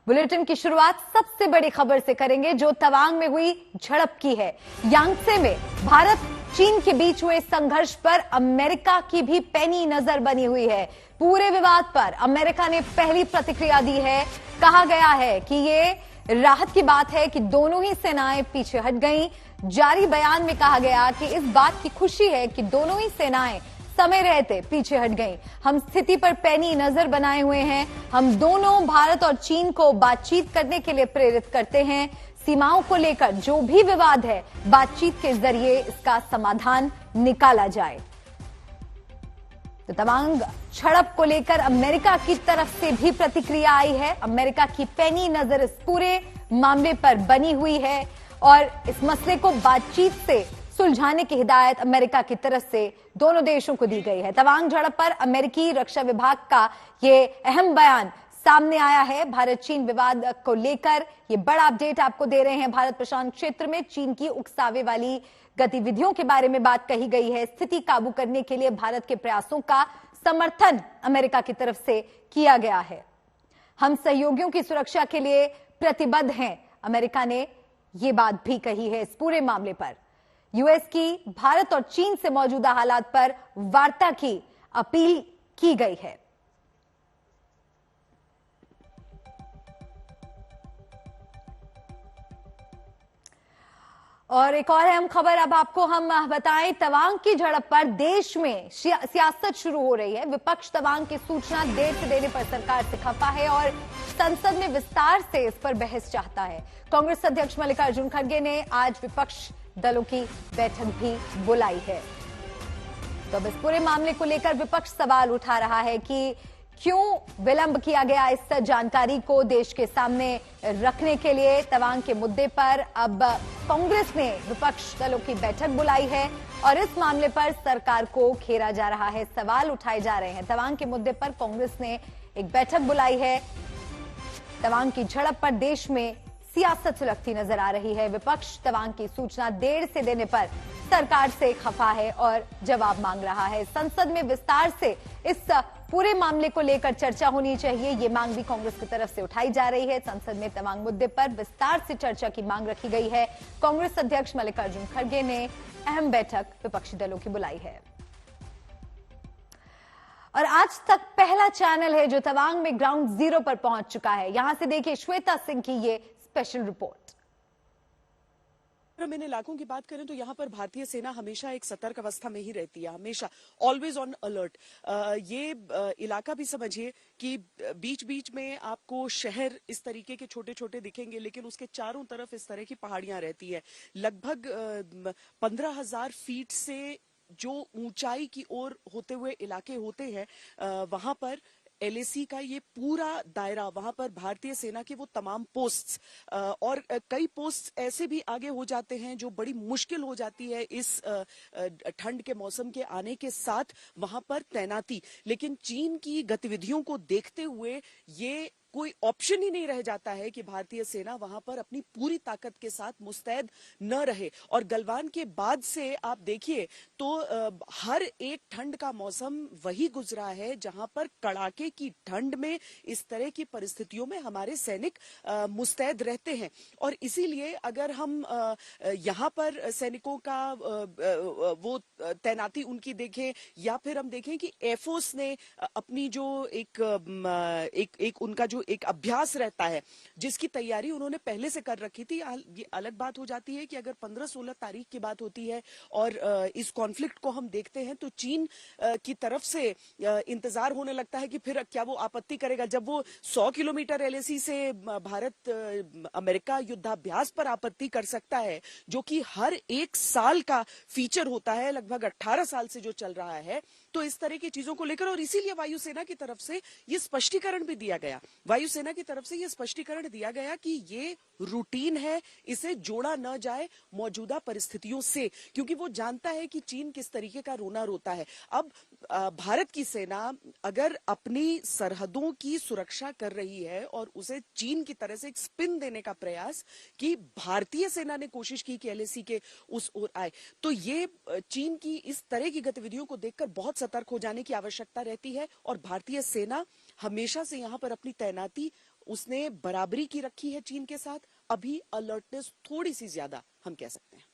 Bulletin की शुरुआत सबसे बड़ी खबर से करेंगे जो तवांग में हुई झड़प की है। यांगत्से में भारत चीन के बीच हुए संघर्ष पर अमेरिका की भी पैनी नजर बनी हुई है। पूरे विवाद पर अमेरिका ने पहली प्रतिक्रिया दी है। कहा गया है कि ये राहत की बात है कि दोनों ही सेनाएं पीछे हट गईं। जारी बयान में कहा गया कि इस बात की खुशी है कि दोनों ही सेनाएं समय रहते पीछे हट गईं। हम स्थिति पर पैनी नजर बनाए हुए हैं। हम दोनों भारत और चीन को बातचीत करने के लिए प्रेरित करते हैं। सीमाओं को लेकर जो भी विवाद है, बातचीत के जरिए इसका समाधान निकाला जाए। तो तवांग झड़प को लेकर अमेरिका की तरफ से भी प्रतिक्रिया आई है। अमेरिका की पैनी नजर इस पूरे मामले पर बनी हुई है और इस मसले को बातचीत से सुलझाने की हिदायत अमेरिका की तरफ से दोनों देशों को दी गई है। तवांग झड़प पर अमेरिकी रक्षा विभाग का ये अहम बयान सामने आया है। भारत चीन विवाद को लेकर ये बड़ा अपडेट आपको दे रहे हैं। भारत प्रशांत क्षेत्र में चीन की उकसावे वाली गतिविधियों के बारे में बात कही गई है। स्थिति काबू करने के लिए भारत के प्रयासों का समर्थन अमेरिका की तरफ से किया गया है। हम सहयोगियों की सुरक्षा के लिए प्रतिबद्ध हैं, अमेरिका ने ये बात भी कही है। इस पूरे मामले पर यूएस की भारत और चीन से मौजूदा हालात पर वार्ता की अपील की गई है। और एक और अहम खबर अब आपको हम बताएं। तवांग की झड़प पर देश में सियासत शुरू हो रही है। विपक्ष तवांग की सूचना देर से देने पर सरकार से खफा है और संसद में विस्तार से इस पर बहस चाहता है। कांग्रेस अध्यक्ष मल्लिकार्जुन खड़गे ने आज विपक्ष दलों की बैठक भी बुलाई है। तो अब इस पूरे मामले को लेकर विपक्ष सवाल उठा रहा है कि क्यों विलंब किया गया इस जानकारी को देश के सामने रखने के लिए। तवांग के मुद्दे पर अब कांग्रेस ने विपक्ष दलों की बैठक बुलाई है और इस मामले पर सरकार को घेरा जा रहा है, सवाल उठाए जा रहे हैं। तवांग के मुद्दे पर कांग्रेस ने एक बैठक बुलाई है। तवांग की झड़प पर देश में सियासत सुलगती नजर आ रही है। विपक्ष तवांग की सूचना देर से देने पर सरकार से खफा है और जवाब मांग रहा है। संसद में विस्तार से इस पूरे मामले को लेकर चर्चा होनी चाहिए, ये मांग भी कांग्रेस की तरफ से उठाई जा रही है। संसद में तवांग मुद्दे पर विस्तार से चर्चा की मांग रखी गई है। कांग्रेस अध्यक्ष मल्लिकार्जुन खड़गे ने अहम बैठक विपक्षी दलों की बुलाई है। और आज तक पहला चैनल है जो तवांग में ग्राउंड जीरो पर पहुंच चुका है। यहां से देखिए श्वेता सिंह की ये स्पेशल रिपोर्ट। अगर मैंने इलाकों की बात करें तो यहाँ पर भारतीय सेना हमेशा एक सतर्क अवस्था में ही रहती है, हमेशा ऑलवेज ऑन अलर्ट। ये इलाका भी समझिए कि बीच बीच में आपको शहर इस तरीके के छोटे छोटे दिखेंगे, लेकिन उसके चारों तरफ इस तरह की पहाड़ियां रहती है। लगभग 15,000 फीट से जो ऊंचाई की ओर होते हुए इलाके होते हैं, वहां पर एलएसी का ये पूरा दायरा, वहां पर भारतीय सेना के वो तमाम पोस्ट्स और कई पोस्ट ऐसे भी आगे हो जाते हैं जो बड़ी मुश्किल हो जाती है इस ठंड के मौसम के आने के साथ वहां पर तैनाती। लेकिन चीन की गतिविधियों को देखते हुए ये कोई ऑप्शन ही नहीं रह जाता है कि भारतीय सेना वहां पर अपनी पूरी ताकत के साथ मुस्तैद न रहे। और गलवान के बाद से आप देखिए तो हर एक ठंड का मौसम वही गुजरा है जहां पर कड़ाके की ठंड में इस तरह की परिस्थितियों में हमारे सैनिक मुस्तैद रहते हैं। और इसीलिए अगर हम यहाँ पर सैनिकों का वो तैनाती उनकी देखें, या फिर हम देखें कि एयरफोर्स ने अपनी जो एक उनका जो एक अभ्यास रहता है जिसकी तैयारी उन्होंने पहले से कर रखी थी। ये अलग बात हो जाती है कि अगर 15-16 तारीख की बात होती है और इस कॉन्फ्लिक्ट को हम देखते हैं तो चीन की तरफ से इंतजार होने लगता है कि फिर क्या वो आपत्ति करेगा। जब वो 100 किलोमीटर एलएसी से भारत अमेरिका युद्धाभ्यास पर आपत्ति कर सकता है, जो कि हर एक साल का फीचर होता है, लगभग 18 साल से जो चल रहा है, तो इस तरह की चीजों को लेकर और इसीलिए वायुसेना की तरफ से ये स्पष्टीकरण भी दिया गया। वायुसेना की तरफ से यह स्पष्टीकरण दिया गया कि ये रूटीन है, इसे जोड़ा न जाए मौजूदा परिस्थितियों से, क्योंकि वो जानता है कि चीन किस तरीके का रोना रोता है। अब भारत की सेना अगर अपनी सरहदों की सुरक्षा कर रही है और उसे चीन की तरह से एक स्पिन देने का प्रयास कि भारतीय सेना ने कोशिश की कि एलएसी के उस ओर आए, तो ये चीन की इस तरह की गतिविधियों को देखकर बहुत सतर्क हो जाने की आवश्यकता रहती है। और भारतीय सेना हमेशा से यहाँ पर अपनी तैनाती उसने बराबरी की रखी है चीन के साथ, अभी अलर्टनेस थोड़ी सी ज्यादा हम कह सकते हैं।